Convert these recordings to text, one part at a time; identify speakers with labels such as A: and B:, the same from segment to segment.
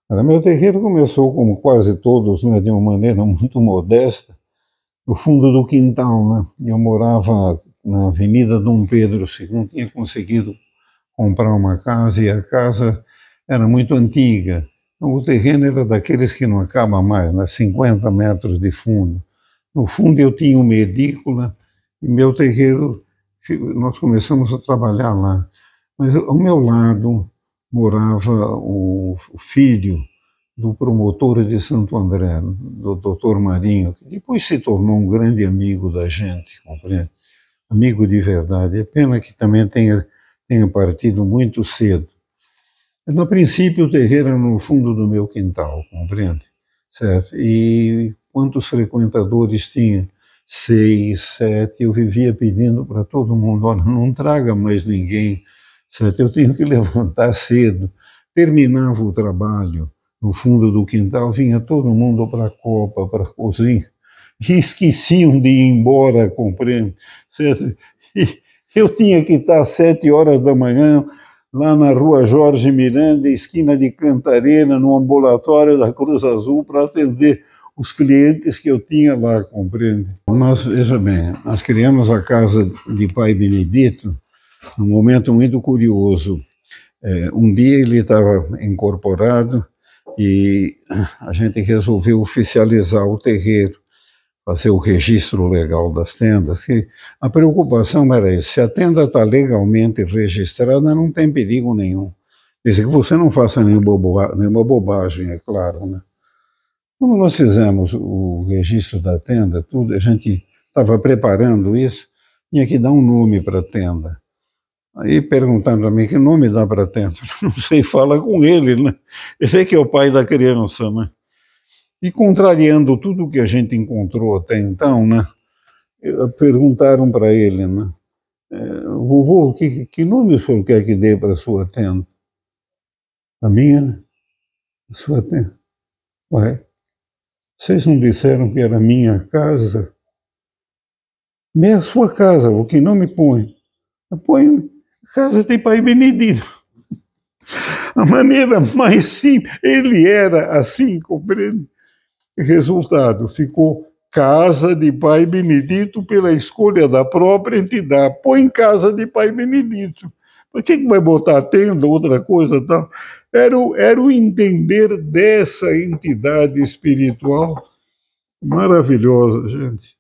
A: Meu terreiro começou, como quase todos, né, de uma maneira muito modesta, no fundo do quintal, né? Eu morava na Avenida Dom Pedro II, tinha conseguido comprar uma casa e a casa era muito antiga. Então, o terreno era daqueles que não acaba mais, né, 50 metros de fundo. No fundo eu tinha uma edícula e meu terreiro, nós começamos a trabalhar lá. Mas ao meu lado morava o filho do promotor de Santo André, do Dr. Marinho, que depois se tornou um grande amigo da gente, compreende? Amigo de verdade. É pena que também tenha partido muito cedo. No princípio, o terreiro era no fundo do meu quintal, compreende? Certo? E quantos frequentadores tinha? 6, 7. Eu vivia pedindo para todo mundo: olha, não traga mais ninguém, certo? Eu tenho que levantar cedo. Terminava o trabalho no fundo do quintal, vinha todo mundo para a copa, para a cozinha, e esqueciam de ir embora, compreende? Certo? E eu tinha que estar às 7 horas da manhã lá na rua Jorge Miranda, esquina de Cantarena, no ambulatório da Cruz Azul, para atender os clientes que eu tinha lá, compreende? Nós, veja bem, nós criamos a casa de Pai Benedito num momento muito curioso. Um dia ele estava incorporado e a gente resolveu oficializar o terreiro, fazer o registro legal das tendas, que a preocupação era isso: se a tenda está legalmente registrada, não tem perigo nenhum. Desde que você não faça nenhuma bobagem, é claro, né? Quando nós fizemos o registro da tenda, tudo, a gente estava preparando isso, tinha que dar um nome para a tenda. Aí perguntaram para mim: que nome dá para a tenda? Eu falei: não sei, fala com ele, né? Esse é que é o pai da criança, né? E contrariando tudo que a gente encontrou até então, né? Perguntaram para ele, né? Vovô, que nome o senhor quer que dê para a sua tenda? A minha, né? A sua tenda. Ué, vocês não disseram que era minha casa? Minha sua casa, o que nome põe? Põe Casa de Pai Benedito. A maneira mais simples, ele era assim, compreende? Resultado, ficou Casa de Pai Benedito pela escolha da própria entidade. Põe Casa de Pai Benedito. Por que vai botar tenda, outra coisa tal? Era o entender dessa entidade espiritual maravilhosa, gente.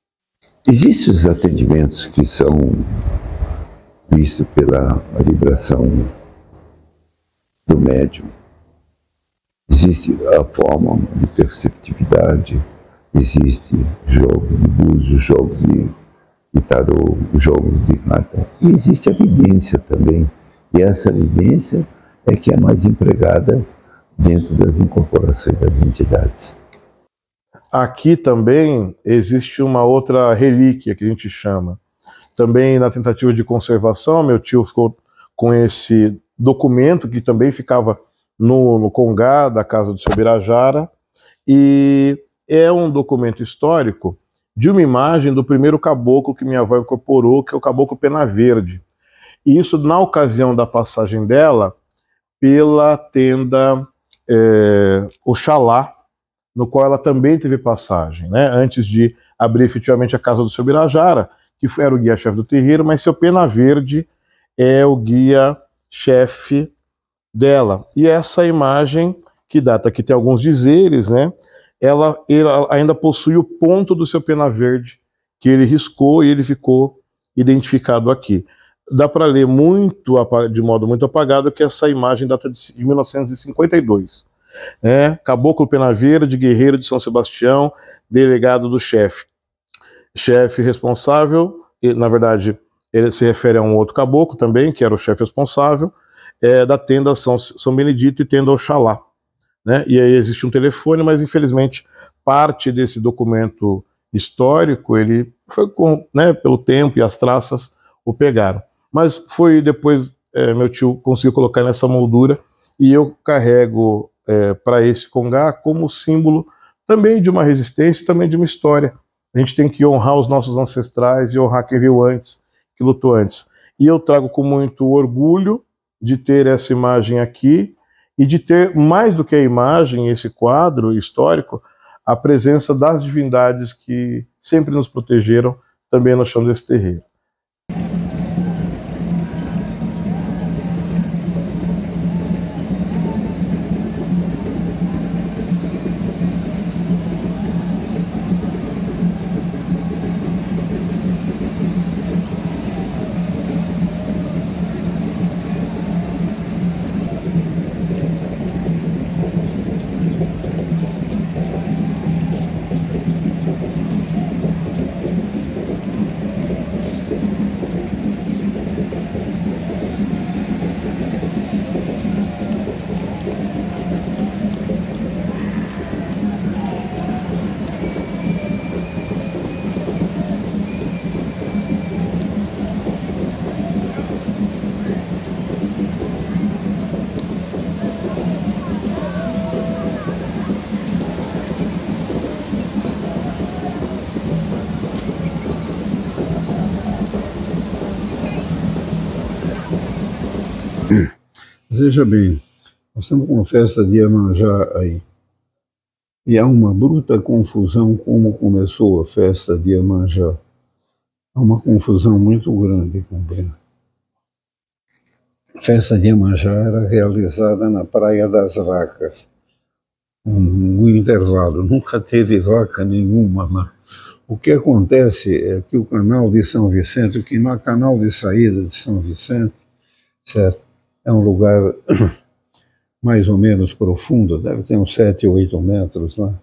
B: Existem os atendimentos que são vistos pela vibração do médium. Existe a forma de perceptividade, existe jogo de búzios, jogos de tarô, jogos de carta. E existe a evidência também. E essa evidência é que é mais empregada dentro das incorporações das entidades.
C: Aqui também existe uma outra relíquia que a gente chama. Também na tentativa de conservação, meu tio ficou com esse documento que também ficava no congá da casa do seu Birajara, e é um documento histórico de uma imagem do primeiro caboclo que minha avó incorporou, que é o caboclo Pena Verde. E isso na ocasião da passagem dela pela tenda Oxalá, no qual ela também teve passagem, né? Antes de abrir efetivamente a casa do seu Birajara, que era o guia-chefe do terreiro, mas seu Pena Verde é o guia-chefe dela. E essa imagem, que data, que tem alguns dizeres, né? Ela ainda possui o ponto do seu Pena Verde, que ele riscou e ele ficou identificado aqui. Dá para ler de modo muito apagado que essa imagem data de 1952. Caboclo Pena Verde, guerreiro de São Sebastião, delegado do chefe. Chefe responsável, na verdade, ele se refere a um outro caboclo também, que era o chefe responsável, da tenda São Benedito e tenda Oxalá. Né? E aí existe um telefone, mas infelizmente parte desse documento histórico, ele foi pelo tempo e as traças o pegaram. Mas foi depois, meu tio conseguiu colocar nessa moldura, e eu carrego para esse congá como símbolo também de uma resistência e também de uma história. A gente tem que honrar os nossos ancestrais e honrar quem veio antes, que lutou antes. E eu trago com muito orgulho de ter essa imagem aqui, e de ter, mais do que a imagem, esse quadro histórico, a presença das divindades que sempre nos protegeram também no chão desse terreiro.
A: Veja bem, nós estamos com a festa de Iemanjá aí. E há uma bruta confusão como começou a festa de Iemanjá. Há uma confusão muito grande, compreende? A festa de Iemanjá era realizada na Praia das Vacas. Um intervalo, nunca teve vaca nenhuma lá. O que acontece é que o canal de São Vicente, que no canal de saída de São Vicente, certo? É um lugar mais ou menos profundo, deve ter uns 7 ou 8 metros lá.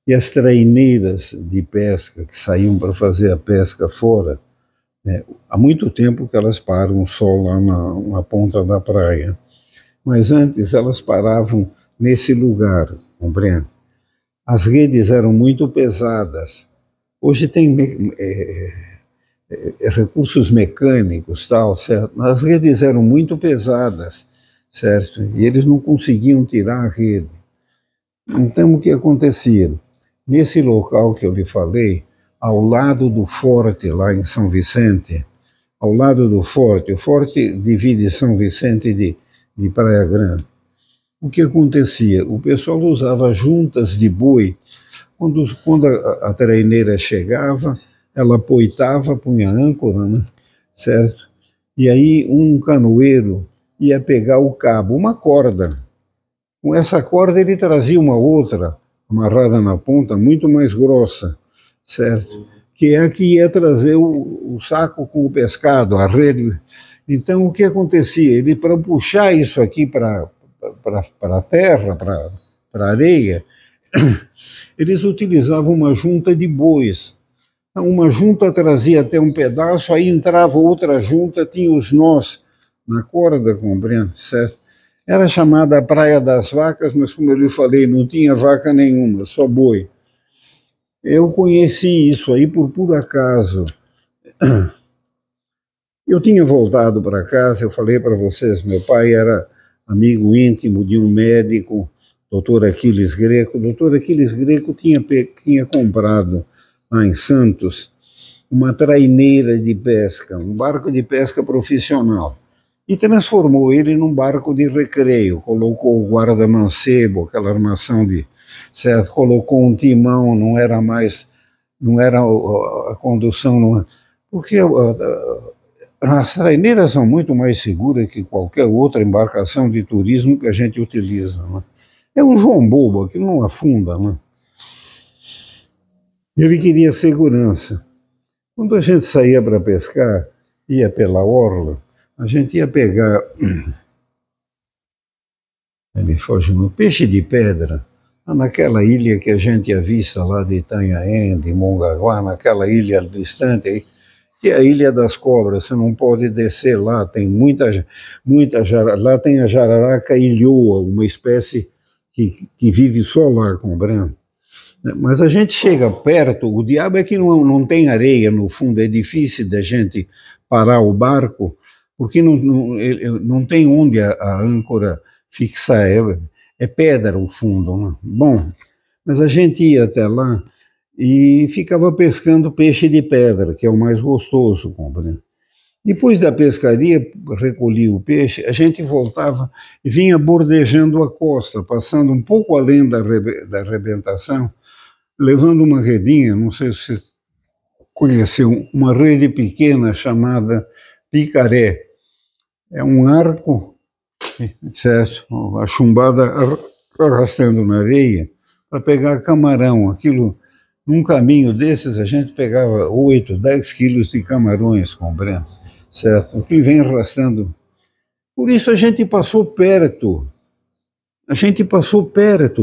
A: E as traineiras de pesca que saíam para fazer a pesca fora, né, há muito tempo que elas param só lá na ponta da praia. Mas antes elas paravam nesse lugar, compreende? As redes eram muito pesadas. Hoje tem recursos mecânicos, tal, certo? As redes eram muito pesadas, certo? E eles não conseguiam tirar a rede. Então, o que acontecia? Nesse local que eu lhe falei, ao lado do forte, lá em São Vicente, ao lado do forte, o forte divide São Vicente de Praia Grande. O que acontecia? O pessoal usava juntas de boi. Quando a treineira chegava, ela apoitava, punha âncora, né? Certo? E aí um canoeiro ia pegar o cabo, uma corda. Com essa corda ele trazia uma outra, amarrada na ponta, muito mais grossa, certo? Que é a que ia trazer o saco com o pescado, a rede. Então o que acontecia? Ele, para puxar isso aqui para a terra, para a areia, eles utilizavam uma junta de bois. Uma junta trazia até um pedaço, aí entrava outra junta, tinha os nós na corda, compreende? Certo? Era chamada Praia das Vacas, mas como eu lhe falei, não tinha vaca nenhuma, só boi. Eu conheci isso aí por puro acaso. Eu tinha voltado para casa, eu falei para vocês, meu pai era amigo íntimo de um médico, doutor Aquiles Greco. O doutor Aquiles Greco tinha comprado lá em Santos uma traineira de pesca, um barco de pesca profissional, e transformou ele num barco de recreio. Colocou o guarda-mancebo, aquela armação de, certo? Colocou um timão, não era a condução, não, porque as traineiras são muito mais seguras que qualquer outra embarcação de turismo que a gente utiliza, né? É um João Bobo, que não afunda, né? Ele queria segurança. Quando a gente saía para pescar, ia pela orla, a gente ia pegar, ele foge no peixe de pedra, naquela ilha que a gente avista lá de Itanhaém, de Mongaguá, naquela ilha distante aí, que é a Ilha das Cobras. Você não pode descer lá, tem muita lá tem a jararaca ilhoa, uma espécie que vive só lá, compreende? Mas a gente chega perto, o diabo é que não tem areia no fundo, é difícil da gente parar o barco, porque não tem onde a âncora fixar, é pedra o fundo, né? Bom, mas a gente ia até lá e ficava pescando peixe de pedra, que é o mais gostoso, compreende? Depois da pescaria, recolhia o peixe, a gente voltava e vinha bordejando a costa, passando um pouco além da arrebentação, levando uma redinha, não sei se você conheceu, uma rede pequena chamada picaré. É um arco, certo? A chumbada arrastando na areia para pegar camarão. Aquilo, num caminho desses, a gente pegava 8, 10 quilos de camarões, compreende? Certo? Aquilo vem arrastando. Por isso a gente passou perto,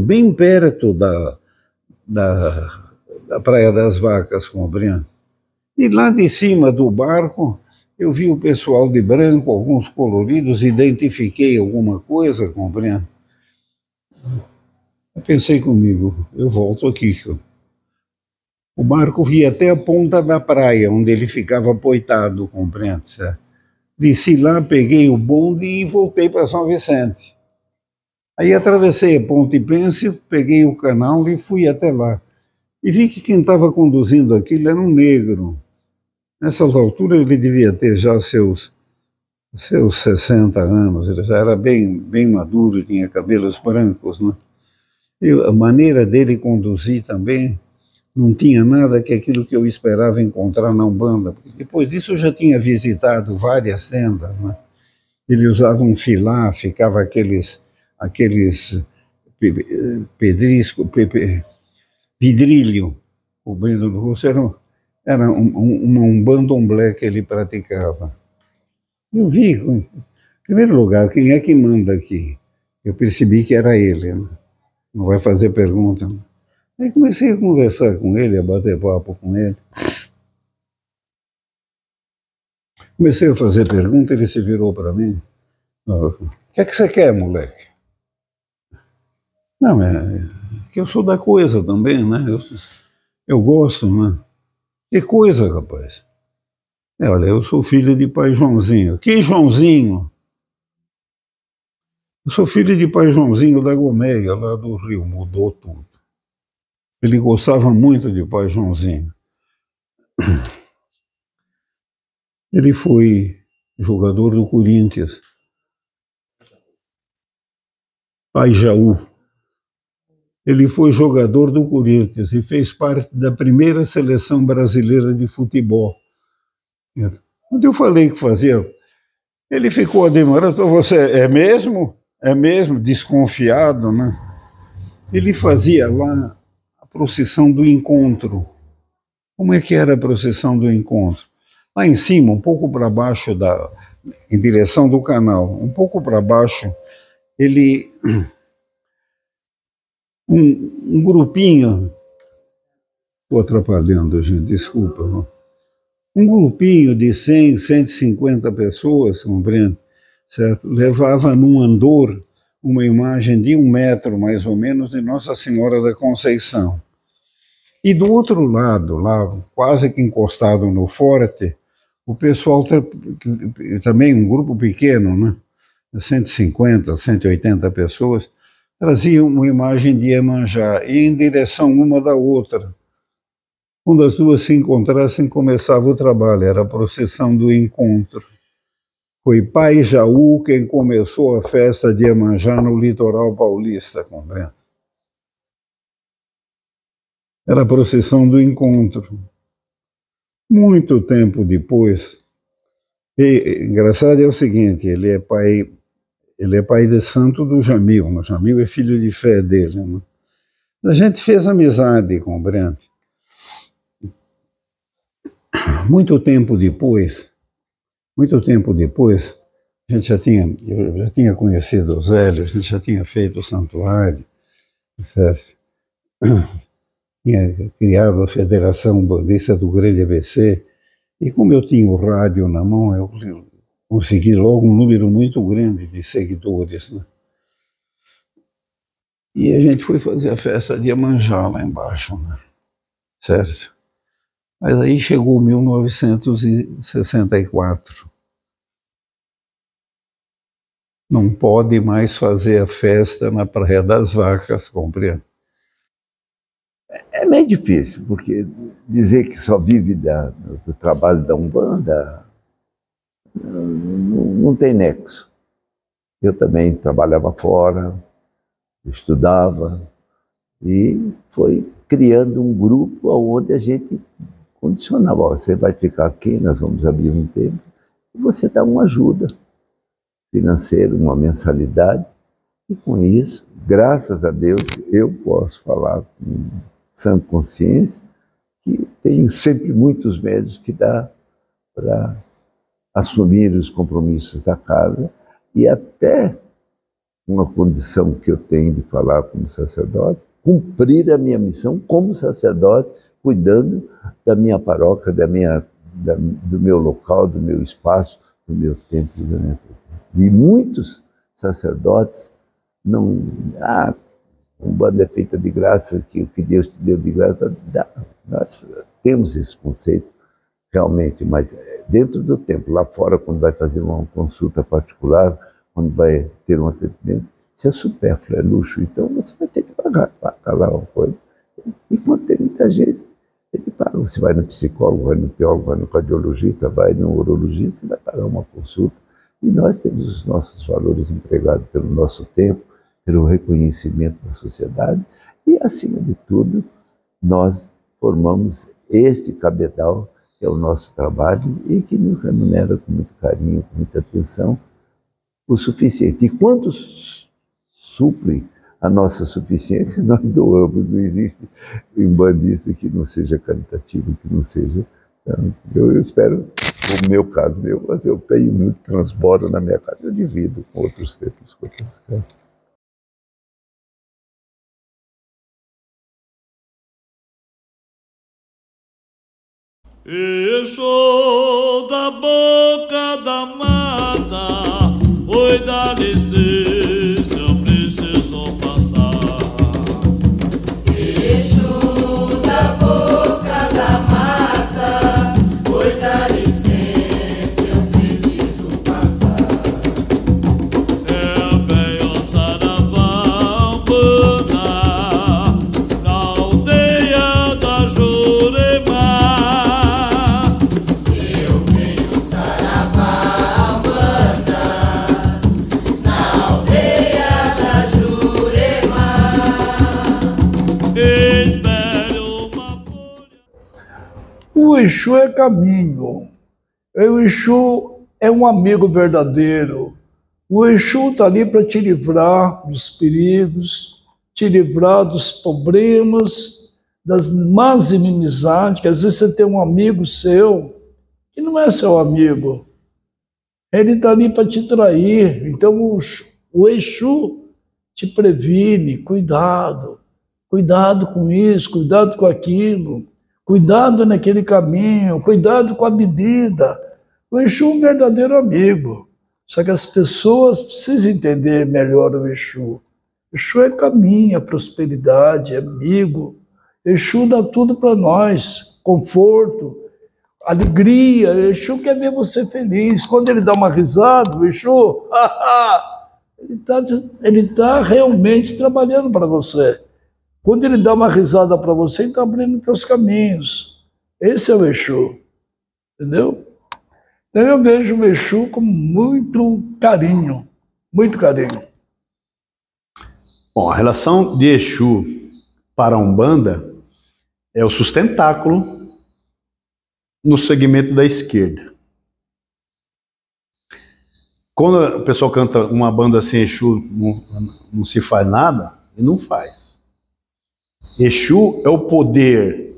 A: bem perto da, da Praia das Vacas, compreende? E lá de cima do barco, eu vi o pessoal de branco, alguns coloridos, identifiquei alguma coisa, compreende? Eu pensei comigo, eu volto aqui. O barco ia até a ponta da praia, onde ele ficava apoitado, compreende? Certo? Desci lá, peguei o bonde e voltei para São Vicente. Aí atravessei a Ponte Pêncil, peguei o canal e fui até lá. E vi que quem estava conduzindo aquilo era um negro. Nessas alturas ele devia ter já seus 60 anos, ele já era bem maduro, tinha cabelos brancos, né? E a maneira dele conduzir também não tinha nada que aquilo que eu esperava encontrar na Umbanda. Porque depois disso eu já tinha visitado várias tendas, né? Ele usava um filá, ficava aqueles pedrisco, vidrilho cobrindo o rosto, era uma umbandomblé que ele praticava. Eu vi, em primeiro lugar, quem é que manda aqui? Eu percebi que era ele, né? Não vai fazer pergunta. Aí comecei a conversar com ele, a bater papo com ele. Comecei a fazer pergunta, ele se virou para mim. O que é que você quer, moleque? Não, é que eu sou da coisa também, né? Eu gosto, né? Que coisa, rapaz? Olha, eu sou filho de pai Joãozinho. Que Joãozinho? Eu sou filho de pai Joãozinho da Gomeia, lá do Rio, mudou tudo. Ele gostava muito de pai Joãozinho. Ele foi jogador do Corinthians. Pai Jaú. Ele foi jogador do Corinthians e fez parte da primeira seleção brasileira de futebol. Quando eu falei que fazia, ele ficou admirado. Então, você é mesmo? É mesmo? Desconfiado, né? Ele fazia lá a procissão do encontro. Como é que era a procissão do encontro? Lá em cima, um pouco para baixo, em direção do canal, um pouco para baixo, ele... Um grupinho... Estou atrapalhando, gente, desculpa. Não? Um grupinho de 100, 150 pessoas, compreende? Certo? Levava num andor uma imagem de 1 metro, mais ou menos, de Nossa Senhora da Conceição. E do outro lado, lá quase que encostado no forte, o pessoal também, um grupo pequeno, né? 150, 180 pessoas, traziam uma imagem de Iemanjá e em direção uma da outra. Quando as duas se encontrassem, começava o trabalho, era a procissão do encontro. Foi Pai Jaú quem começou a festa de Iemanjá no litoral paulista, compreende? Era a procissão do encontro. Muito tempo depois, engraçado é o seguinte, ele é pai de santo do Jamil, o Jamil é filho de fé dele, né? A gente fez amizade, compreende? Muito tempo depois, eu já tinha conhecido o Zélio, a gente já tinha feito o santuário, certo? Tinha criado a Federação Bandista do Grande ABC, e como eu tinha o rádio na mão, eu consegui logo um número muito grande de seguidores, né? E a gente foi fazer a festa de Iemanjá lá embaixo, né? Certo? Mas aí chegou 1964. Não pode mais fazer a festa na Praia das Vacas, compreende?
B: É meio difícil, porque dizer que só vive do trabalho da Umbanda não tem nexo. Eu também trabalhava fora, estudava, e foi criando um grupo onde a gente condicionava: ó, você vai ficar aqui, nós vamos abrir um tempo, e você dá uma ajuda financeira, uma mensalidade, e com isso, graças a Deus, eu posso falar com sã consciência que tenho sempre muitos médios que dá para assumir os compromissos da casa, e até uma condição que eu tenho de falar como sacerdote, cumprir a minha missão como sacerdote, cuidando da minha paróquia, do meu local, do meu espaço, do meu templo. E muitos sacerdotes não... Umbanda é feita de graça, que o que Deus te deu de graça, dá. Nós temos esse conceito, realmente, mas dentro do templo, lá fora, quando vai fazer uma consulta particular, quando vai ter um atendimento, isso é supérfluo, é luxo, então você vai ter que pagar lá uma coisa. E quando tem muita gente, ele paga. Você vai no psicólogo, vai no teólogo, vai no cardiologista, vai no urologista, você vai pagar uma consulta. E nós temos os nossos valores empregados pelo nosso tempo, pelo reconhecimento da sociedade, e, acima de tudo, nós formamos este cabedal, que é o nosso trabalho, e que nos remunera com muito carinho, com muita atenção, o suficiente. E quanto supre a nossa suficiência, nós doamos. Não existe umbandista que não seja caritativo, que não seja... Então, eu espero, no meu caso, eu tenho muito transbordo na minha casa, eu divido com outros templos, com outras casas.
D: Eixo da boca da mata, oi, dá licença, eu preciso passar.
E: Eixo da boca da mata, oi, dá licença, eu preciso passar.
D: É bem o saravá umbanda, na aldeia da Jurema.
F: O Exu é caminho, o Exu é um amigo verdadeiro. O Exu está ali para te livrar dos perigos, te livrar dos problemas, das más inimizades, que às vezes você tem um amigo seu que não é seu amigo. Ele está ali para te trair. Então o Exu te previne: cuidado, cuidado com isso, cuidado com aquilo. Cuidado naquele caminho, cuidado com a bebida. O Exu é um verdadeiro amigo. Só que as pessoas precisam entender melhor o Exu. O Exu é caminho, é prosperidade, é amigo. O Exu dá tudo para nós: conforto, alegria. O Exu quer ver você feliz. Quando ele dá uma risada, o Exu, ele tá realmente trabalhando para você. Quando ele dá uma risada para você, ele está abrindo teus caminhos. Esse é o Exu, entendeu? Então eu vejo o Exu com muito carinho, muito carinho.
G: Bom, a relação de Exu para a Umbanda é o sustentáculo no segmento da esquerda. Quando o pessoal canta uma banda sem Exu, não se faz nada, e não faz. Exu é o poder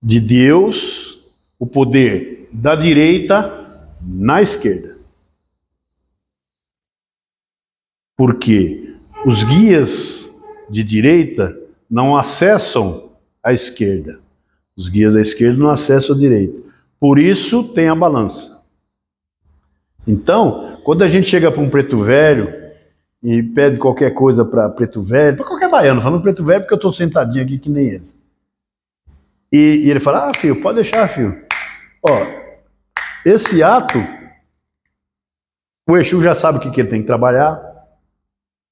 G: de Deus, o poder da direita na esquerda. Porque os guias de direita não acessam a esquerda. Os guias da esquerda não acessam a direita. Por isso tem a balança. Então, quando a gente chega para um preto velho e pede qualquer coisa para preto velho, para qualquer baiano, falando preto velho porque eu estou sentadinho aqui que nem ele. E ele fala: filho, pode deixar, filho. Ó, esse ato, o Exu já sabe o que ele tem que trabalhar.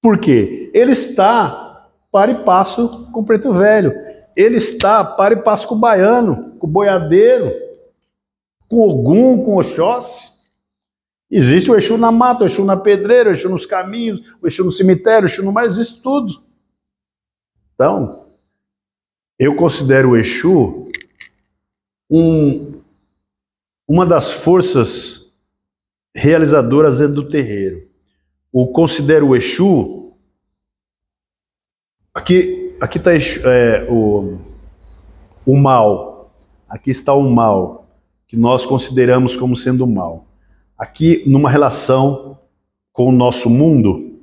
G: Por quê? Ele está para e passo com o preto velho. Ele está para e passo com o baiano, com o boiadeiro, com o Ogum, com o Oxóssi. Existe o Exu na mata, o Exu na pedreira, o Exu nos caminhos, o Exu no cemitério, o Exu no mar, existe tudo. Então, eu considero o Exu uma das forças realizadoras dentro do terreiro. Eu considero o Exu... Aqui está o mal. Aqui está o mal, que nós consideramos como sendo mal. Aqui, numa relação com o nosso mundo,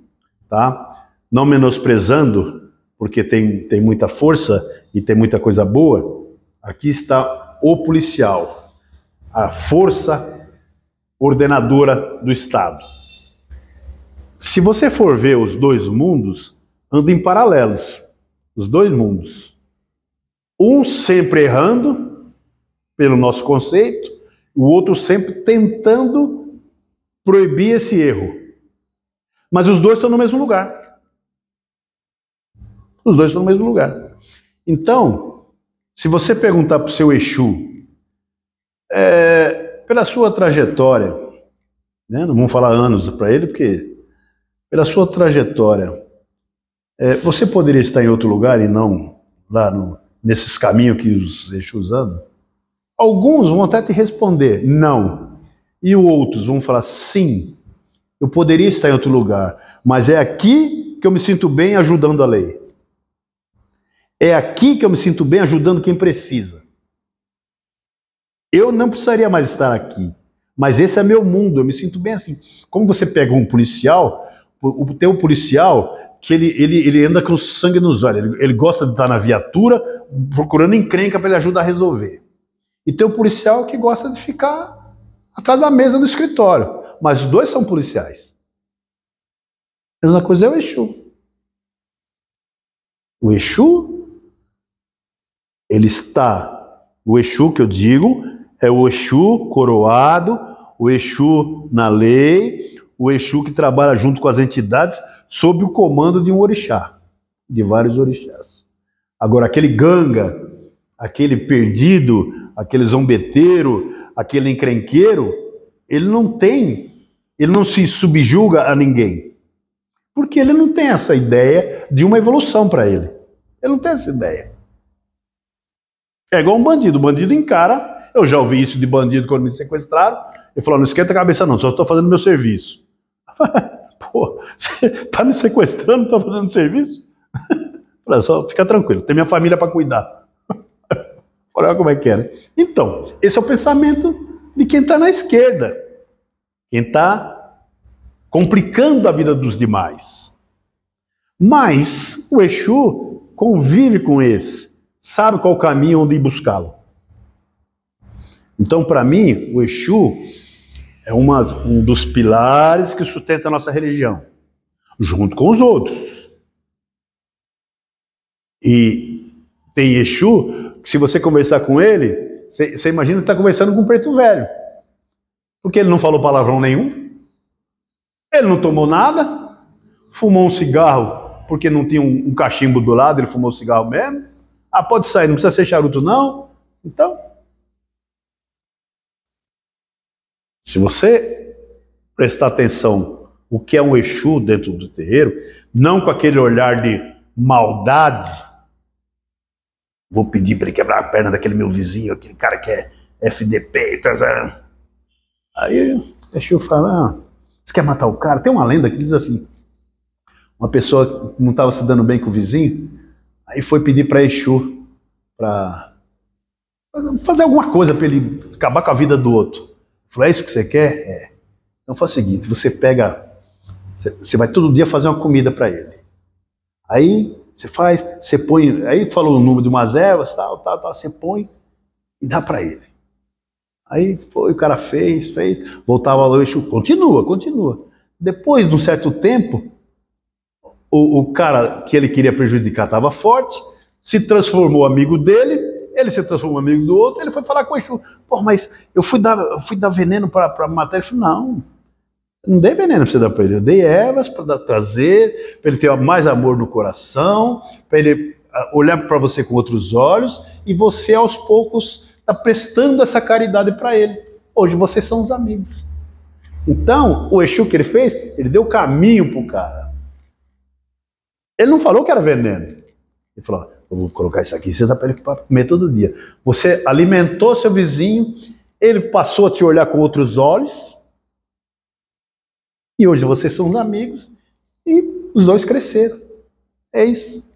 G: tá? Não menosprezando, porque tem muita força e tem muita coisa boa, aqui está o policial, a força ordenadora do Estado. Se você for ver os dois mundos, andam em paralelos, os dois mundos. Um sempre errando, pelo nosso conceito, o outro sempre tentando proibir esse erro. Mas os dois estão no mesmo lugar. Os dois estão no mesmo lugar. Então, se você perguntar para o seu Exu, pela sua trajetória, né, não vamos falar anos para ele, porque pela sua trajetória, você poderia estar em outro lugar e não lá nesses caminhos que os Exus andam? Alguns vão até te responder, não. E outros vão falar, sim, eu poderia estar em outro lugar, mas é aqui que eu me sinto bem ajudando a lei. É aqui que eu me sinto bem ajudando quem precisa. Eu não precisaria mais estar aqui, mas esse é meu mundo, eu me sinto bem assim. Como você pega um policial, tem um policial que ele anda com sangue nos olhos, ele gosta de estar na viatura procurando encrenca para ele ajudar a resolver. E tem um policial que gosta de ficar atrás da mesa do escritório. Mas os dois são policiais. A mesma coisa é o Exu. O Exu, ele está... O Exu que eu digo é o Exu coroado, o Exu na lei, o Exu que trabalha junto com as entidades sob o comando de um orixá, de vários orixás. Agora, aquele ganga, aquele perdido, aquele zombeteiro, aquele encrenqueiro, ele não se subjuga a ninguém. Porque ele não tem essa ideia de uma evolução para ele. Ele não tem essa ideia. É igual um bandido. O bandido encara, eu já ouvi isso de bandido quando me sequestraram, ele falou, não esquenta a cabeça não, só estou fazendo meu serviço. Pô, você está me sequestrando, está fazendo serviço? Olha só, fica tranquilo, tem minha família para cuidar. Olha como é que é, né? Então, esse é o pensamento de quem está na esquerda. Quem está complicando a vida dos demais. Mas o Exu convive com esse, sabe qual o caminho onde ir buscá-lo. Então, para mim, o Exu é um dos pilares que sustenta a nossa religião, junto com os outros. E tem Exu que, se você conversar com ele, você imagina que está conversando com um preto velho. Porque ele não falou palavrão nenhum, ele não tomou nada, fumou um cigarro porque não tinha um cachimbo do lado, ele fumou cigarro mesmo. Ah, pode sair, não precisa ser charuto não. Então, se você prestar atenção o que é um Exu dentro do terreiro, não com aquele olhar de maldade, vou pedir para ele quebrar a perna daquele meu vizinho, aquele cara que é FDP. Aí o Exu fala, você quer matar o cara? Tem uma lenda que diz assim, uma pessoa que não estava se dando bem com o vizinho, aí foi pedir para Exu para fazer alguma coisa para ele acabar com a vida do outro. Falou, é isso que você quer? É. Então faz o seguinte, você vai todo dia fazer uma comida para ele. Aí você põe, aí falou o número de umas ervas, tal, você põe e dá para ele. Aí foi, o cara fez, voltava lá, o Exu, continua. Depois de um certo tempo, o cara que ele queria prejudicar estava forte, se transformou amigo dele, ele se transformou amigo do outro, ele foi falar com o Exu, pô, mas eu fui dar veneno para matar. Ele falou, não dei veneno para você dar para ele, eu dei ervas para trazer, para ele ter mais amor no coração, para ele olhar para você com outros olhos, e você aos poucos está prestando essa caridade para ele. Hoje vocês são os amigos. Então, o Exu que ele fez, ele deu caminho pro cara. Ele não falou que era veneno. Ele falou, eu vou colocar isso aqui, você dá para ele comer todo dia. Você alimentou seu vizinho, ele passou a te olhar com outros olhos, e hoje vocês são amigos, e os dois cresceram. É isso.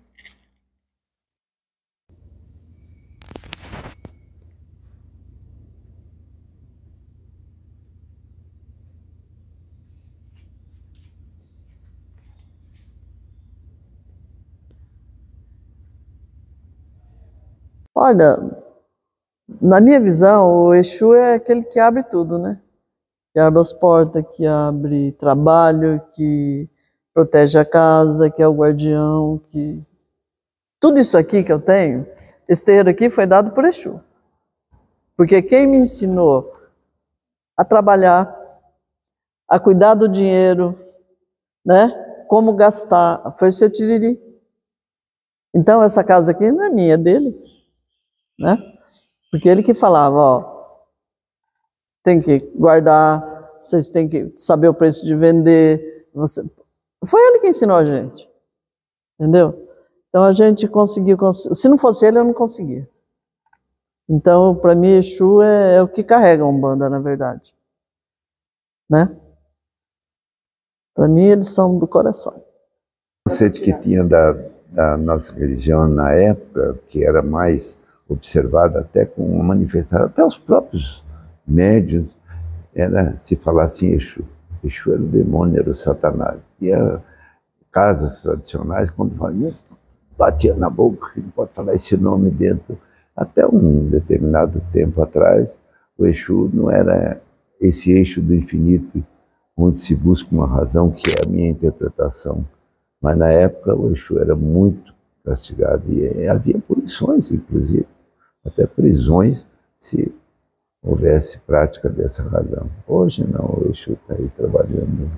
H: Olha, na minha visão, o Exu é aquele que abre tudo, né? Que abre as portas, que abre trabalho, que protege a casa, que é o guardião, que... Tudo isso aqui que eu tenho, esse terreiro aqui foi dado por Exu. Porque quem me ensinou a trabalhar, a cuidar do dinheiro, né? Como gastar, foi o seu Tiriri. Então essa casa aqui não é minha, é dele. Né? Porque ele que falava, ó, tem que guardar, vocês têm que saber o preço de vender. Foi ele que ensinou a gente, entendeu? Então a gente conseguiu, se não fosse ele, eu não conseguia. Então, para mim, Exu é o que carrega a Umbanda, na verdade. Né? Para mim, eles são do coração.
B: O conceito que tinha da nossa religião na época, que era mais observado até com uma manifestação, até os próprios médiuns, era se falar assim, Exu. Exu era o demônio, era o Satanás. E casas tradicionais, quando falavam, batia na boca, que não pode falar esse nome dentro. Até um determinado tempo atrás, o Exu não era esse eixo do infinito, onde se busca uma razão, que é a minha interpretação. Mas na época o Exu era muito castigado e havia punições, inclusive. Até prisões, se houvesse prática dessa razão. Hoje não, o Exu está aí trabalhando.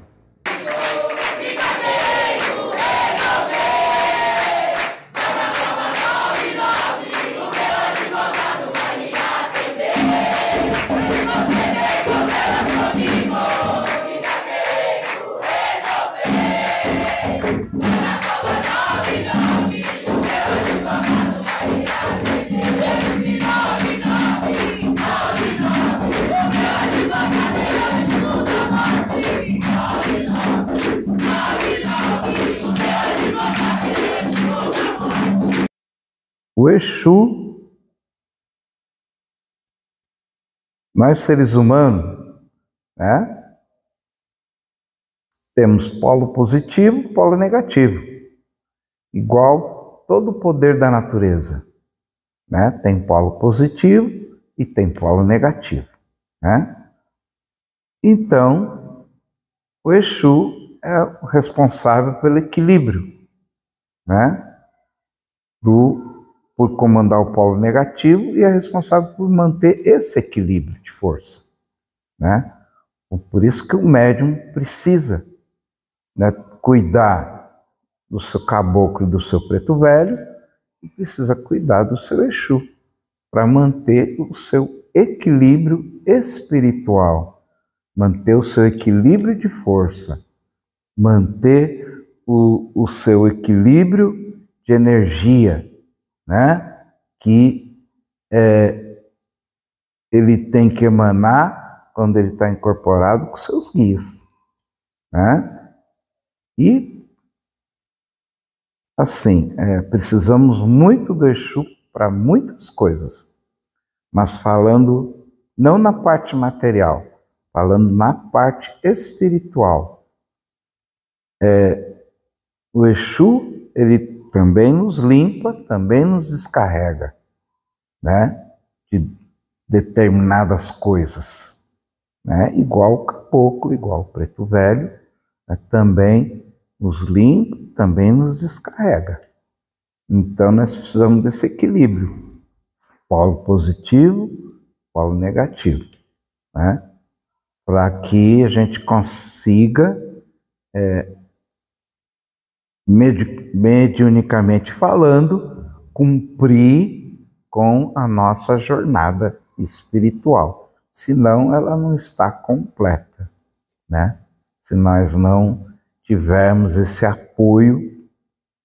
I: O Exu, nós seres humanos, né, temos polo positivo e polo negativo, igual todo o poder da natureza, né? Tem polo positivo e tem polo negativo, né? Então, o Exu é o responsável pelo equilíbrio, né? Por comandar o polo negativo e é responsável por manter esse equilíbrio de força, né? Por isso que o médium precisa, né, cuidar do seu caboclo e do seu preto velho e precisa cuidar do seu Exu para manter o seu equilíbrio espiritual, manter o seu equilíbrio de força, manter o seu equilíbrio de energia, né? Que ele tem que emanar quando ele está incorporado com seus guias, né? E assim, precisamos muito do Exu para muitas coisas, mas falando não na parte material, falando na parte espiritual. O Exu, ele também nos limpa, também nos descarrega, né, de determinadas coisas, né, igual o caboclo, igual o preto velho, né, também nos limpa, também nos descarrega. Então nós precisamos desse equilíbrio, polo positivo, polo negativo, né, para que a gente consiga mediunicamente falando, cumprir com a nossa jornada espiritual. Senão, ela não está completa. né? Se nós não tivermos esse apoio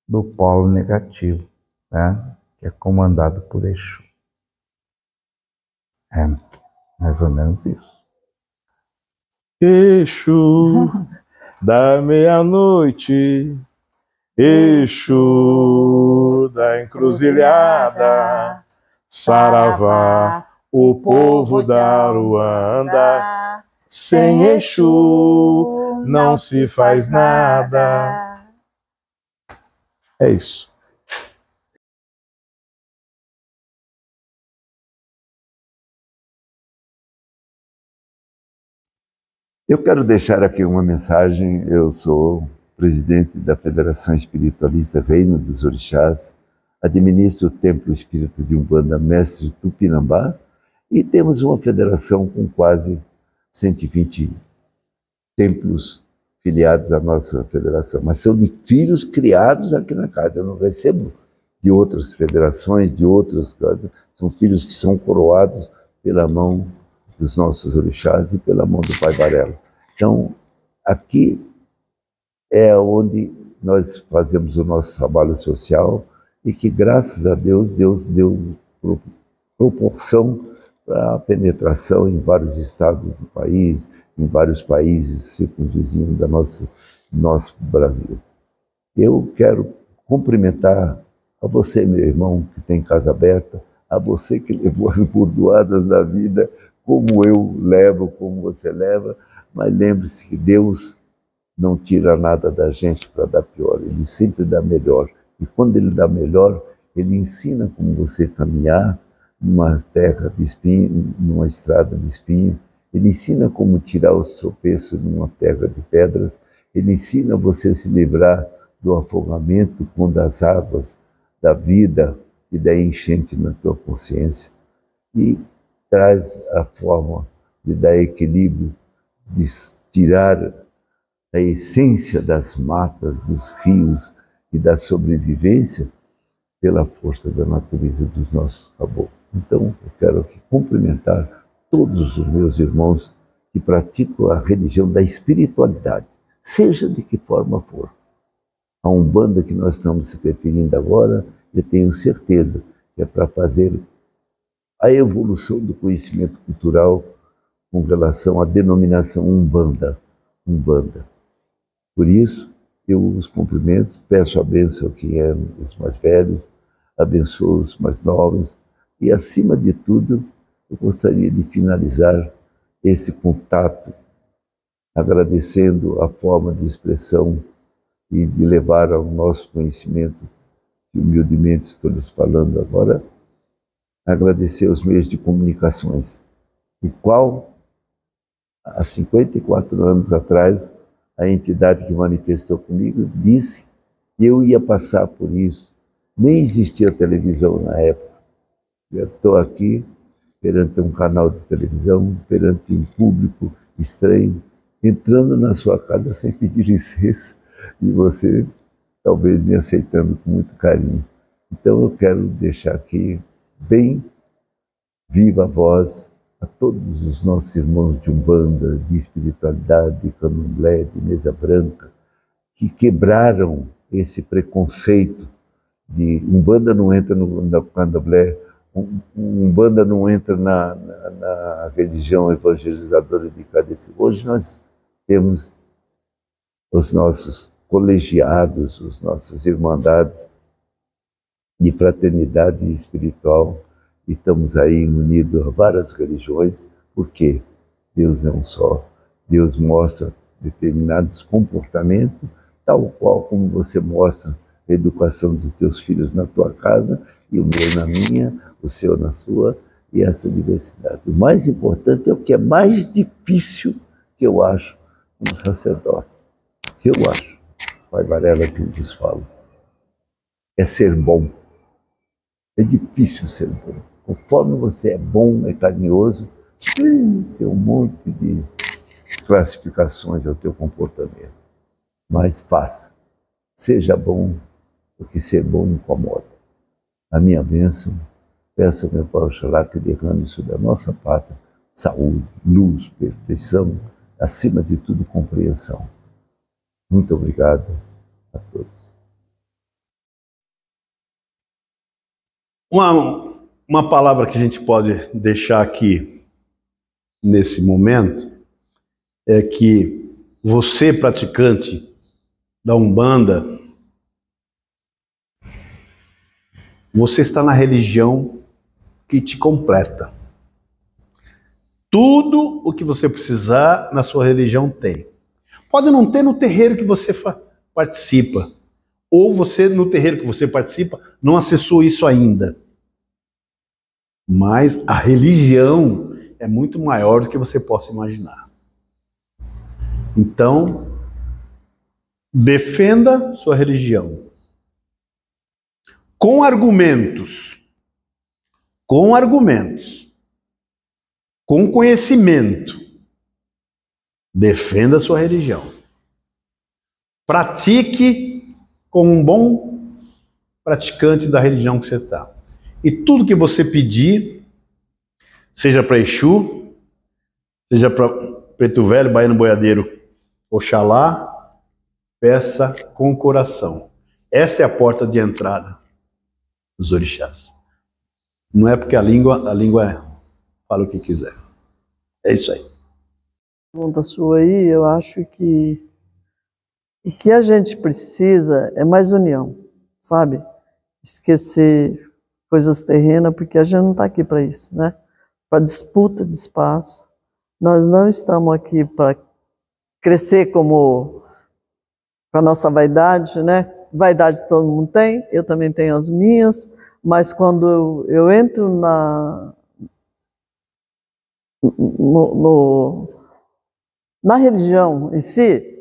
I: do polo negativo, né? Que é comandado por Exu. É mais ou menos isso.
C: Exu da meia-noite, Exu da encruzilhada, saravá, o povo da Aruanda. Sem Exu não se faz nada. É isso.
B: Eu quero deixar aqui uma mensagem. Eu sou presidente da Federação Espiritualista Reino dos Orixás, administro o Templo Espírita de Umbanda Mestre Tupinambá e temos uma federação com quase 120 templos filiados à nossa federação, mas são de filhos criados aqui na casa. Eu não recebo de outras federações, de outras casas, são filhos que são coroados pela mão dos nossos orixás e pela mão do Pai Varela. Então, aqui é onde nós fazemos o nosso trabalho social e que, graças a Deus, Deus deu proporção para a penetração em vários estados do país, em vários países circunvizinhos do nosso Brasil. Eu quero cumprimentar a você, meu irmão, que tem casa aberta, a você que levou as bordoadas da vida, como eu levo, como você leva, mas lembre-se que Deus não tira nada da gente para dar pior, Ele sempre dá melhor. E quando Ele dá melhor, Ele ensina como você caminhar numa terra de espinho, numa estrada de espinho, Ele ensina como tirar os tropeços numa terra de pedras, Ele ensina você se livrar do afogamento quando as águas da vida e da enchente na tua consciência. E traz a forma de dar equilíbrio, de tirar a essência das matas, dos rios e da sobrevivência pela força da natureza dos nossos caboclos. Então, eu quero aqui cumprimentar todos os meus irmãos que praticam a religião da espiritualidade, seja de que forma for. A Umbanda que nós estamos se referindo agora, eu tenho certeza que é para fazer a evolução do conhecimento cultural com relação à denominação Umbanda. Por isso, eu os cumprimento, peço a bênção a quem é os mais velhos, abençoo os mais novos e, acima de tudo, eu gostaria de finalizar esse contato agradecendo a forma de expressão e de levar ao nosso conhecimento, que humildemente estou lhes falando agora, agradecer os meios de comunicações, o qual, há 54 anos atrás, a entidade que manifestou comigo disse que eu ia passar por isso. Nem existia televisão na época. Eu estou aqui perante um canal de televisão, perante um público estranho, entrando na sua casa sem pedir licença e você talvez me aceitando com muito carinho. Então eu quero deixar aqui bem viva a voz a todos os nossos irmãos de Umbanda, de espiritualidade, de Candomblé, de Mesa Branca, que quebraram esse preconceito de Umbanda não entra no Candomblé, Umbanda não entra na religião evangelizadora de Kardec. Hoje nós temos os nossos colegiados, as nossas irmandades de fraternidade espiritual, e estamos aí unidos a várias religiões, porque Deus é um só. Deus mostra determinados comportamentos, tal qual como você mostra a educação dos teus filhos na tua casa, e o meu na minha, o seu na sua, e essa diversidade. O mais importante é o que é mais difícil, que eu acho, como sacerdote. Que eu acho, Pai Varela que eu vos falo, é ser bom. É difícil ser bom. Conforme você é bom, é carinhoso, tem um monte de classificações ao teu comportamento. Mas faça. Seja bom, porque ser bom incomoda. A minha bênção, peço ao meu Pai Oxalá que derrame sobre a nossa pátria saúde, luz, perfeição, acima de tudo, compreensão. Muito obrigado a todos.
G: Uma palavra que a gente pode deixar aqui nesse momento é que você, praticante da Umbanda, você está na religião que te completa. Tudo o que você precisar na sua religião tem. Pode não ter no terreiro que você participa, ou você no terreiro que você participa não acessou isso ainda. Mas a religião é muito maior do que você possa imaginar. Então, defenda sua religião. Com argumentos. Com argumentos. Com conhecimento. Defenda sua religião. Pratique como um bom praticante da religião que você está. E tudo que você pedir, seja para Exu, seja para Preto Velho, Baiano Boiadeiro, Oxalá, peça com o coração. Esta é a porta de entrada dos orixás. Não é porque a língua fala o que quiser. É isso aí.
H: Pergunta sua aí, eu acho que o que a gente precisa é mais união, sabe? Esquecer coisas terrenas, porque a gente não está aqui para isso, né? Para disputa de espaço. Nós não estamos aqui para crescer com a nossa vaidade, né? Vaidade todo mundo tem, eu também tenho as minhas, mas quando eu entro na religião em si,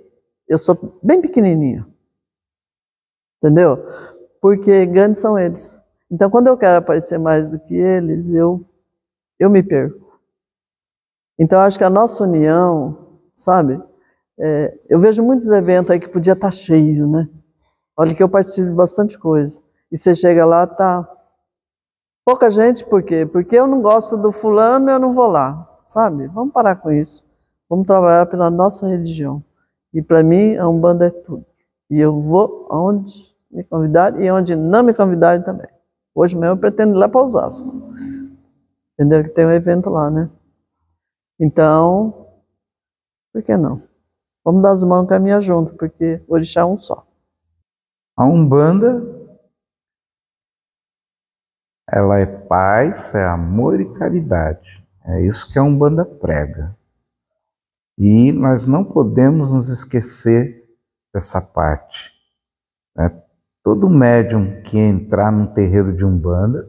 H: eu sou bem pequenininha, entendeu? Porque grandes são eles. Então, quando eu quero aparecer mais do que eles, eu me perco. Então, acho que a nossa união, sabe? Eu vejo muitos eventos aí que podia estar cheio, né? Olha que eu participo de bastante coisa. E você chega lá, tá pouca gente, por quê? Porque eu não gosto do fulano, eu não vou lá, sabe? Vamos parar com isso. Vamos trabalhar pela nossa religião. E para mim, a Umbanda é tudo. E eu vou aonde me convidarem e onde não me convidarem também. Hoje mesmo eu pretendo ir lá para Osasco. Entendeu? Que tem um evento lá, né? Então, por que não? Vamos dar as mãos e caminhar junto, porque o orixá é um só.
I: A Umbanda, ela é paz, é amor e caridade. É isso que a Umbanda prega. E nós não podemos nos esquecer dessa parte, né? Todo médium que entrar num terreiro de Umbanda,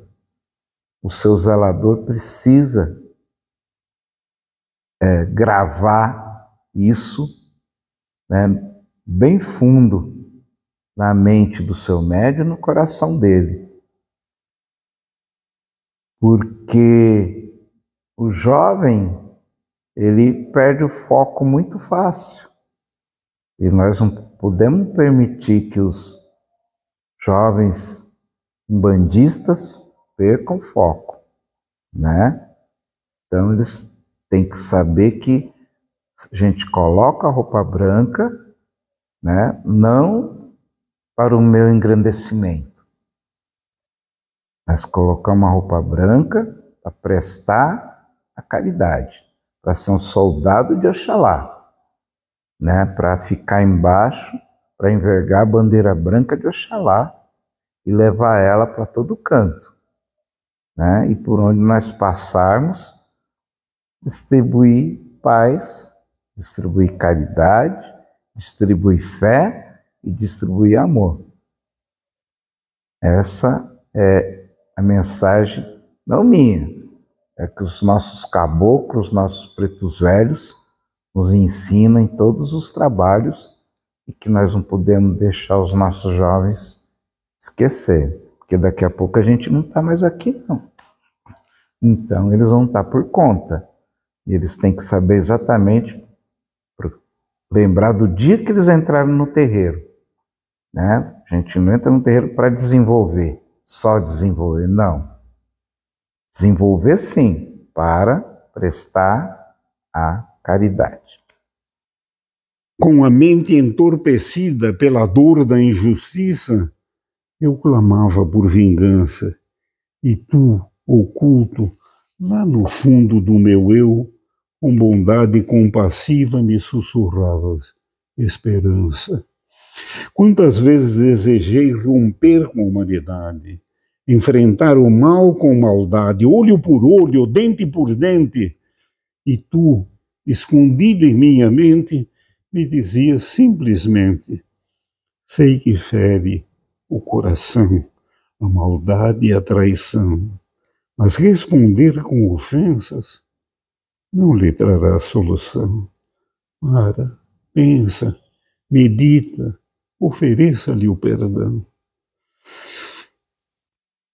I: o seu zelador precisa gravar isso, né, bem fundo na mente do seu médium e no coração dele. Porque o jovem, ele perde o foco muito fácil. E nós não podemos permitir que os jovens umbandistas percam foco, né? Então eles têm que saber que a gente coloca a roupa branca, né? Não para o meu engrandecimento. Nós colocamos a roupa branca para prestar a caridade, para ser um soldado de Oxalá, né? Para ficar embaixo, para envergar a bandeira branca de Oxalá e levar ela para todo canto, né? E por onde nós passarmos, distribuir paz, distribuir caridade, distribuir fé e distribuir amor. Essa é a mensagem, não minha, é que os nossos caboclos, nossos pretos velhos, nos ensinam em todos os trabalhos e que nós não podemos deixar os nossos jovens esquecer, porque daqui a pouco a gente não está mais aqui, não. Então eles vão estar por conta. E eles têm que saber exatamente, lembrar do dia que eles entraram no terreiro, né? A gente não entra no terreiro para desenvolver, só desenvolver, não. Desenvolver sim, para prestar a caridade.
A: com a mente entorpecida pela dor da injustiça, eu clamava por vingança. E tu, oculto, lá no fundo do meu eu, com bondade compassiva me sussurravas esperança. Quantas vezes desejei romper com a humanidade, enfrentar o mal com maldade, olho por olho, dente por dente, e tu, escondido em minha mente, me dizias simplesmente: sei que fere o coração a maldade e a traição, mas responder com ofensas não lhe trará solução. Para, pensa, medita, ofereça-lhe o perdão.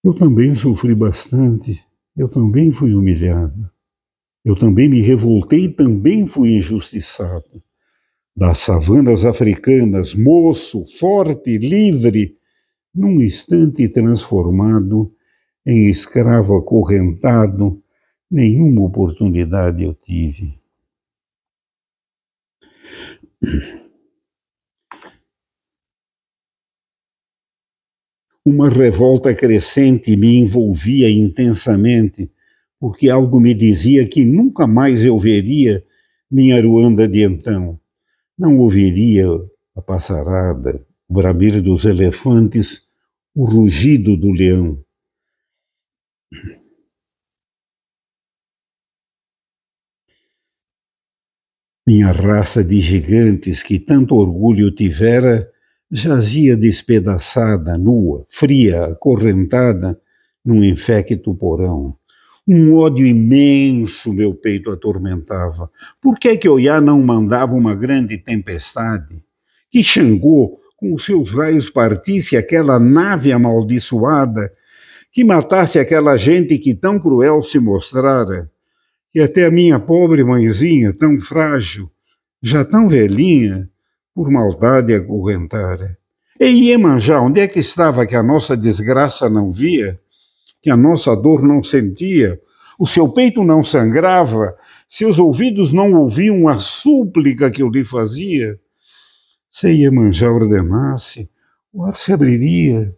A: Eu também sofri bastante, eu também fui humilhado, eu também me revoltei e também fui injustiçado. Das savanas africanas, moço, forte, livre, num instante transformado em escravo acorrentado, nenhuma oportunidade eu tive. Uma revolta crescente me envolvia intensamente, porque algo me dizia que nunca mais eu veria minha Ruanda de então. Não ouviria a passarada, o bramir dos elefantes, o rugido do leão. Minha raça de gigantes que tanto orgulho tivera jazia despedaçada, nua, fria, acorrentada, num infecto porão. Um ódio imenso meu peito atormentava. Por que que Oiá não mandava uma grande tempestade? Que Xangô, com os seus raios, partisse aquela nave amaldiçoada, que matasse aquela gente que tão cruel se mostrara, que até a minha pobre mãezinha, tão frágil, já tão velhinha, por maldade acorrentara. E Iemanjá, onde é que estava que a nossa desgraça não via? Que a nossa dor não sentia, o seu peito não sangrava, seus ouvidos não ouviam a súplica que eu lhe fazia? Se Iemanjá ordenasse, o ar se abriria,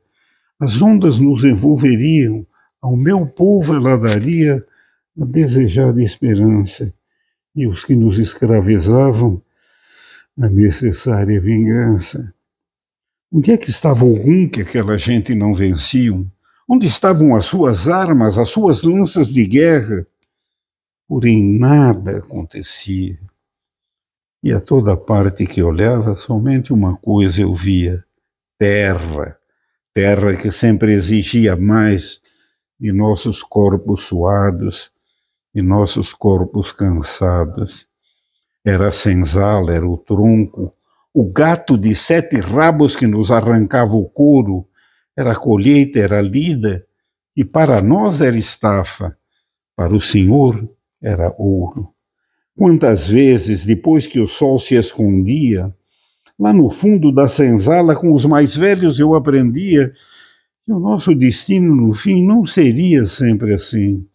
A: as ondas nos envolveriam, ao meu povo ela daria a desejada esperança, e os que nos escravizavam, a necessária vingança. Onde é que estava algum que aquela gente não venciam? Onde estavam as suas armas, as suas lanças de guerra? Porém, nada acontecia. E a toda parte que olhava, somente uma coisa eu via: terra. Terra que sempre exigia mais de nossos corpos suados, de nossos corpos cansados. Era a senzala, era o tronco, o gato de 7 rabos que nos arrancava o couro, era a colheita, era a lida, e para nós era estafa, para o Senhor era ouro. Quantas vezes, depois que o sol se escondia, lá no fundo da senzala, com os mais velhos eu aprendia que o nosso destino, no fim, não seria sempre assim.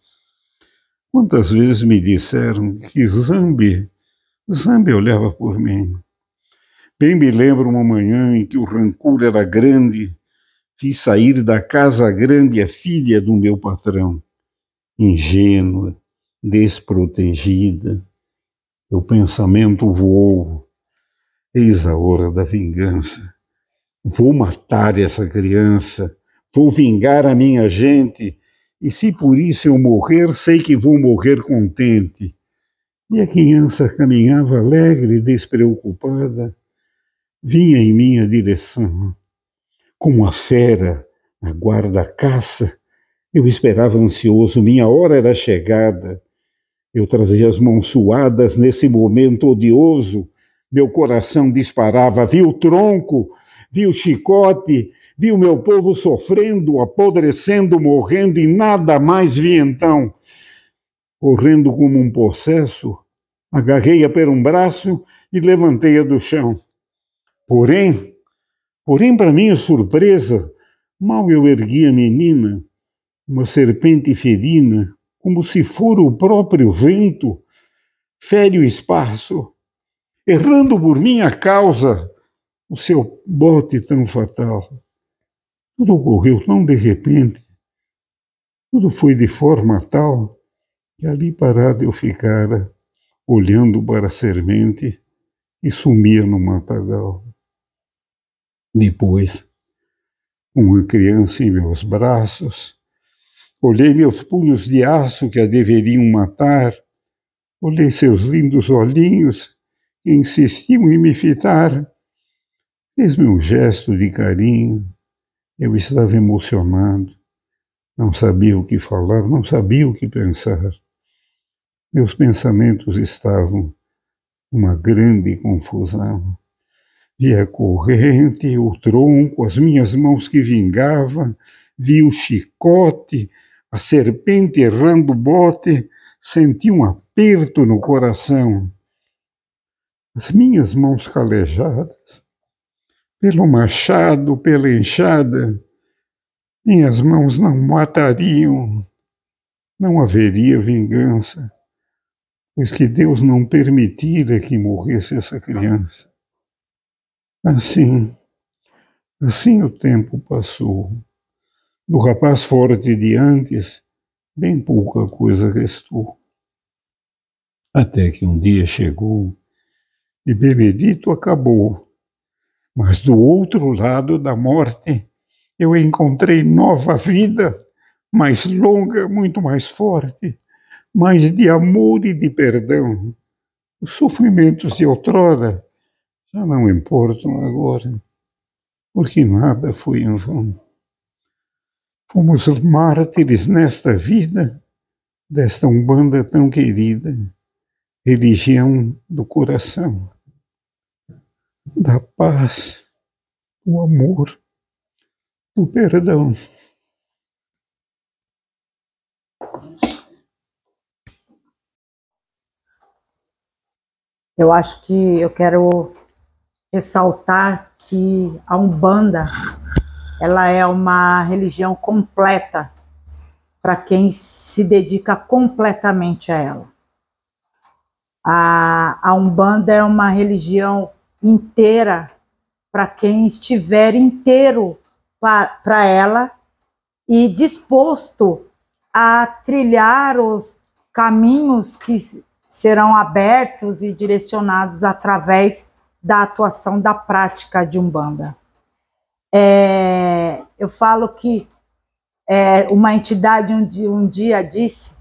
A: Quantas vezes me disseram que Zambi olhava por mim. Bem me lembro uma manhã em que o rancor era grande, fiz sair da casa grande a filha do meu patrão, ingênua, desprotegida. O pensamento voou. Eis a hora da vingança. Vou matar essa criança, vou vingar a minha gente, e se por isso eu morrer, sei que vou morrer contente. E a criança caminhava alegre e despreocupada, vinha em minha direção. Como a fera aguarda a caça, eu esperava ansioso, minha hora era chegada. Eu trazia as mãos suadas nesse momento odioso, meu coração disparava, vi o tronco, vi o chicote, vi o meu povo sofrendo, apodrecendo, morrendo, e nada mais vi então. Correndo como um possesso, agarrei-a por um braço e levantei-a do chão. Porém, para minha surpresa, mal eu ergui a menina, uma serpente ferina, como se fora o próprio vento, fere o espaço. errando por minha causa o seu bote tão fatal. Tudo ocorreu tão de repente, tudo foi de forma tal que ali parado eu ficara, olhando para a sermente que sumia no matagal. Depois, com uma criança em meus braços, olhei meus punhos de aço que a deveriam matar, olhei seus lindos olhinhos que insistiam em me fitar. Fez-me um gesto de carinho, eu estava emocionado, não sabia o que falar, não sabia o que pensar. Meus pensamentos estavam uma grande confusão. Vi a corrente, o tronco, as minhas mãos que vingavam, vi o chicote, a serpente errando o bote, senti um aperto no coração. As minhas mãos calejadas, pelo machado, pela enxada, minhas mãos não matariam, não haveria vingança, pois que Deus não permitira que morresse essa criança. Assim o tempo passou. Do rapaz forte de antes, bem pouca coisa restou. Até que um dia chegou e Benedito acabou. Mas do outro lado da morte, eu encontrei nova vida, mais longa, muito mais forte, mais de amor e de perdão. Os sofrimentos de outrora já não importam agora, porque nada foi em vão. Fomos mártires nesta vida, desta Umbanda tão querida, religião do coração, da paz, do amor, do perdão.
J: Eu acho que eu quero ressaltar que a Umbanda, ela é uma religião completa para quem se dedica completamente a ela. A Umbanda é uma religião inteira para quem estiver inteiro para ela e disposto a trilhar os caminhos que serão abertos e direcionados através da atuação da prática de Umbanda. Eu falo que uma entidade um dia disse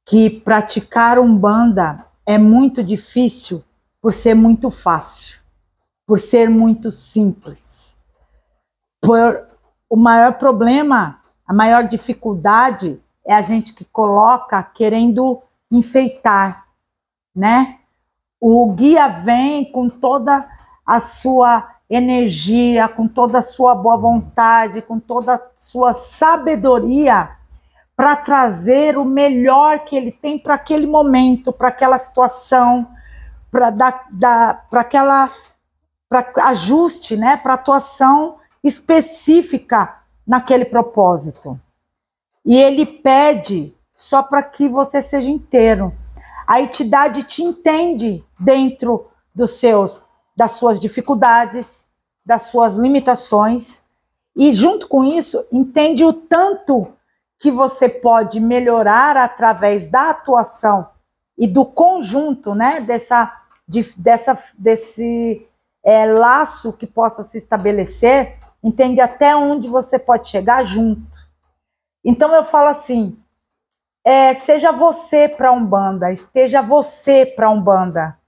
J: que praticar Umbanda é muito difícil por ser muito fácil, por ser muito simples. O maior problema, a maior dificuldade é a gente que coloca querendo enfeitar, né? O guia vem com toda a sua energia, com toda a sua boa vontade, com toda a sua sabedoria para trazer o melhor que ele tem para aquele momento, para aquela situação, para ajuste, né? Para atuação específica naquele propósito. E ele pede só para que você seja inteiro. A entidade te entende dentro das suas dificuldades, das suas limitações, e junto com isso, entende o tanto que você pode melhorar através da atuação e do conjunto, né, desse laço que possa se estabelecer, entende até onde você pode chegar junto. Então eu falo assim, seja você para a Umbanda, esteja você para a Umbanda,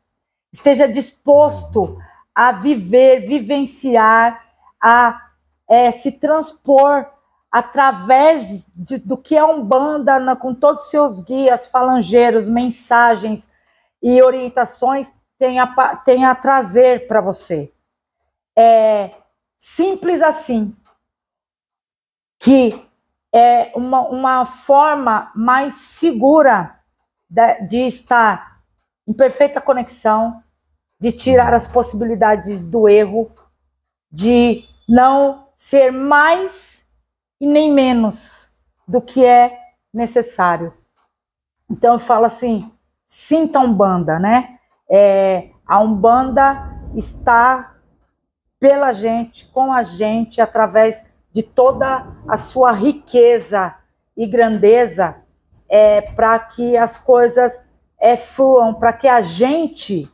J: esteja disposto a vivenciar, a se transpor através do que é a Umbanda, com todos os seus guias, falangeiros, mensagens e orientações, tem a trazer para você. Simples assim, que é uma forma mais segura de estar em perfeita conexão, de tirar as possibilidades do erro, de não ser mais e nem menos do que é necessário. Então eu falo assim, sinta a Umbanda, né? A Umbanda está pela gente, com a gente, através de toda a sua riqueza e grandeza, para que as coisas fluam, para que a gente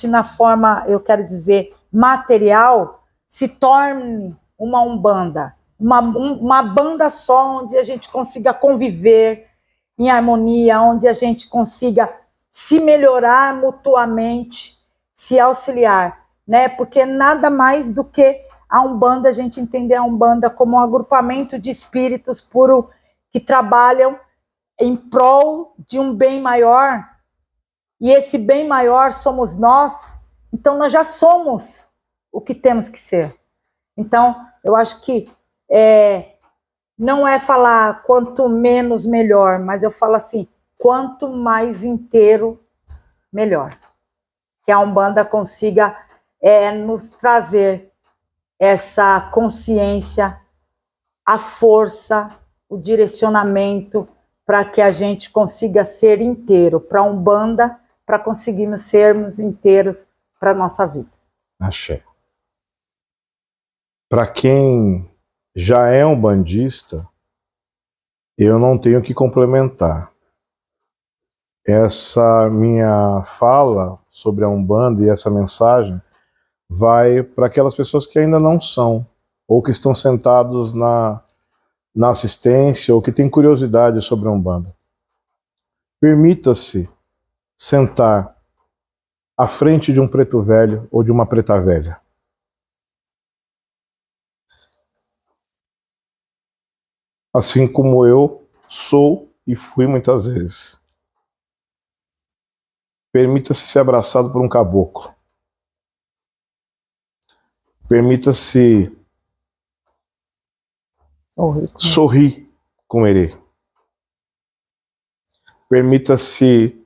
J: na forma, eu quero dizer, material, se torne uma Umbanda, uma banda só, onde a gente consiga conviver em harmonia, onde a gente consiga se melhorar mutuamente, se auxiliar, né? Porque nada mais do que a Umbanda, a gente entender a Umbanda como um agrupamento de espíritos puros que trabalham em prol de um bem maior, e esse bem maior somos nós, então nós já somos o que temos que ser. Então, eu acho que não é falar quanto menos melhor, mas eu falo assim, quanto mais inteiro, melhor. Que a Umbanda consiga nos trazer essa consciência, a força, o direcionamento, para que a gente consiga ser inteiro, para a Umbanda, para conseguirmos sermos inteiros para a nossa vida.
C: Axé. Para quem já é umbandista, eu não tenho que complementar. Essa minha fala sobre a Umbanda e essa mensagem vai para aquelas pessoas que ainda não são, ou que estão sentados na assistência, ou que têm curiosidade sobre a Umbanda. Permita-se sentar à frente de um preto velho ou de uma preta velha. Assim como eu sou e fui muitas vezes. Permita-se ser abraçado por um caboclo. Permita-se sorrir com ele. Permita-se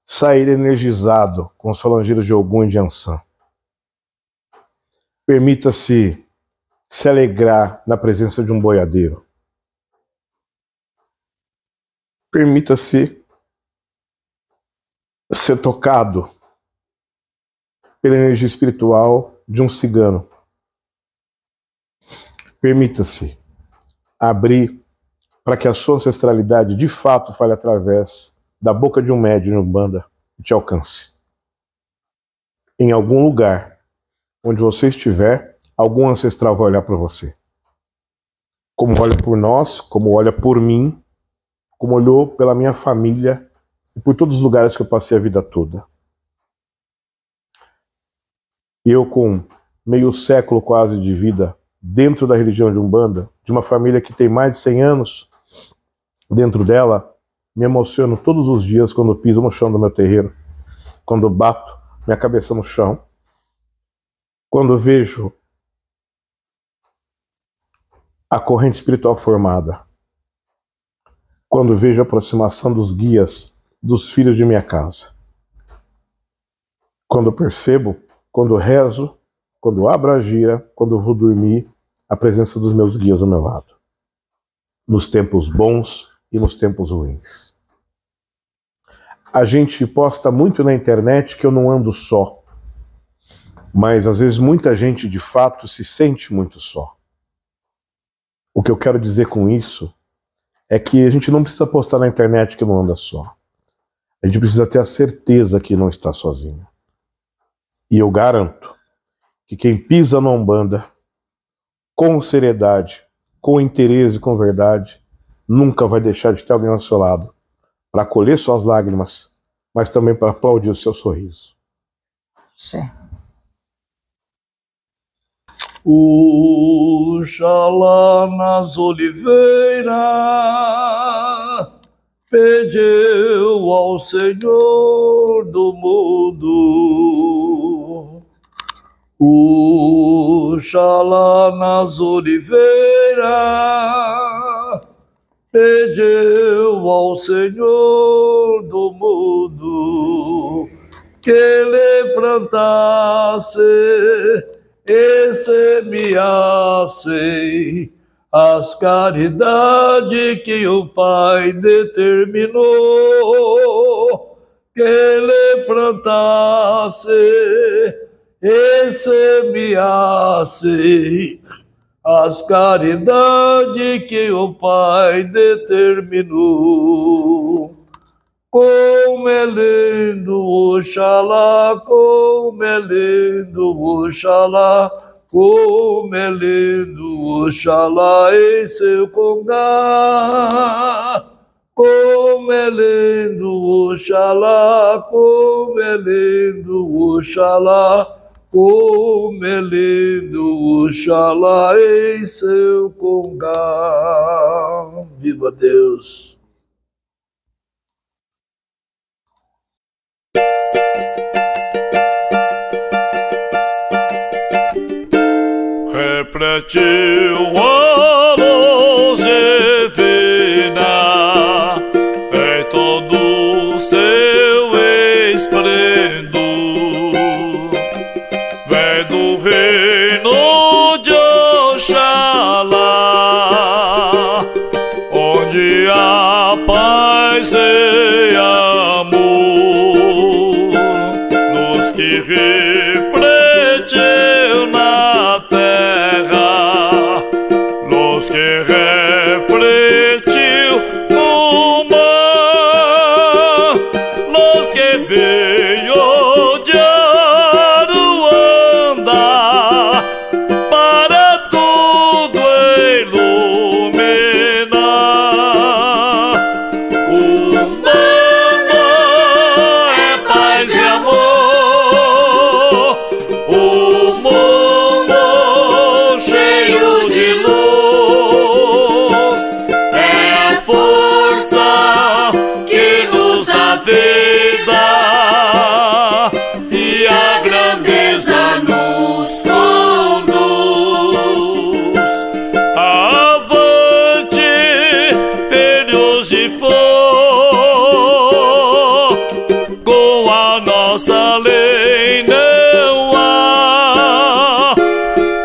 C: sair energizado com os falangeiros de Ogum e de Ansan. Permita-se se alegrar na presença de um boiadeiro. Permita-se ser tocado pela energia espiritual de um cigano. Permita-se abrir para que a sua ancestralidade de fato fale através da boca de um médium Umbanda e te alcance. Em algum lugar onde você estiver, algum ancestral vai olhar para você. Como olha por nós, como olha por mim, como olhou pela minha família e por todos os lugares que eu passei a vida toda. Eu, com meio século quase de vida dentro da religião de Umbanda, de uma família que tem mais de 100 anos dentro dela, me emociono todos os dias quando piso no chão do meu terreiro, quando bato minha cabeça no chão, quando vejo a corrente espiritual formada, quando vejo a aproximação dos guias, dos filhos de minha casa, quando percebo, quando rezo, quando abro a gira, quando vou dormir, a presença dos meus guias ao meu lado, nos tempos bons e nos tempos ruins. A gente posta muito na internet que eu não ando só, mas às vezes muita gente de fato se sente muito só. O que eu quero dizer com isso é que a gente não precisa postar na internet que não anda só. A gente precisa ter a certeza que não está sozinho. E eu garanto que quem pisa na Umbanda, com seriedade, com interesse e com verdade, nunca vai deixar de ter alguém ao seu lado para acolher suas lágrimas, mas também para aplaudir o seu sorriso.
F: Oxalá nas oliveiras pediu ao Senhor do mundo. Oxalá nas oliveiras pediu ao Senhor do mundo que ele plantasse e semeasse as caridades que o Pai determinou que ele plantasse e semeasse as caridades que o Pai determinou. Como é lindo, Oxalá, como é lindo, Oxalá, como é lindo, Oxalá em seu congá. Como é lindo, Oxalá, como é lindo, Oxalá, como é lindo, Oxalá em seu congá. Viva Deus!
D: Refletiu a luz divina em todo o seu esplendor. Vem do reino de Oxalá, onde há paz e amor, nos que refletiu na terra, luz que refletiu no mar, luz que veio de Aruanda para tudo iluminar. O mundo é paz e amor, o mundo cheio de luz, é a força que nos dá vida e a grandeza nos conduz. Avante, filhos de flor, com a nossa lei não há,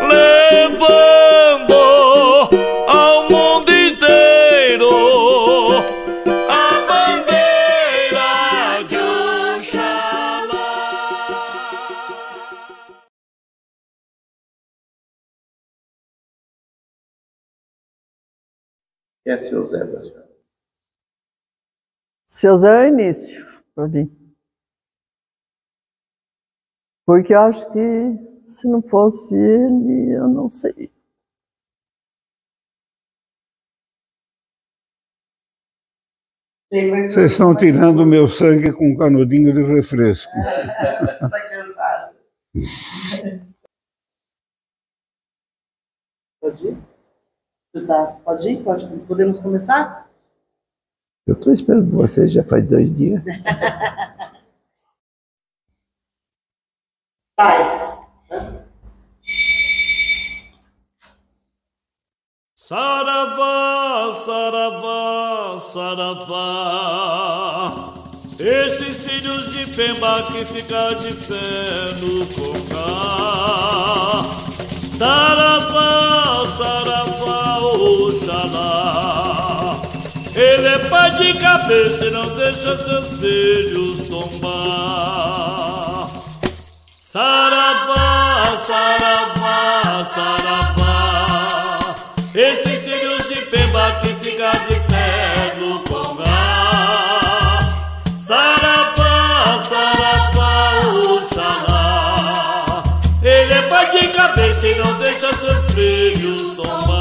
D: levando ao mundo inteiro a bandeira de Oxalá.
I: E é seu Zé da senhora?
H: Seu Zé é o início, para mim. Porque eu acho que se não fosse ele, eu não sei.
A: Vocês estão tirando o meu sangue com um canudinho de refresco.
E: Tá cansado. Pode ir? Você tá... Pode ir? Podemos começar?
B: Eu estou esperando você já faz 2 dias.
E: Vai.
D: Saravá, saravá, saravá, esses filhos de Pemba que ficam de pé no congá. Saravá, saravá, Oxalá, ele é pai de cabeça e não deixa seus filhos tombar. Saravá, saravá, saravá, esses filhos de Pemba que ficam de pé no congá. Saravá, saravá, Oxalá, ele é pai de cabeça e não deixa seus filhos tombar.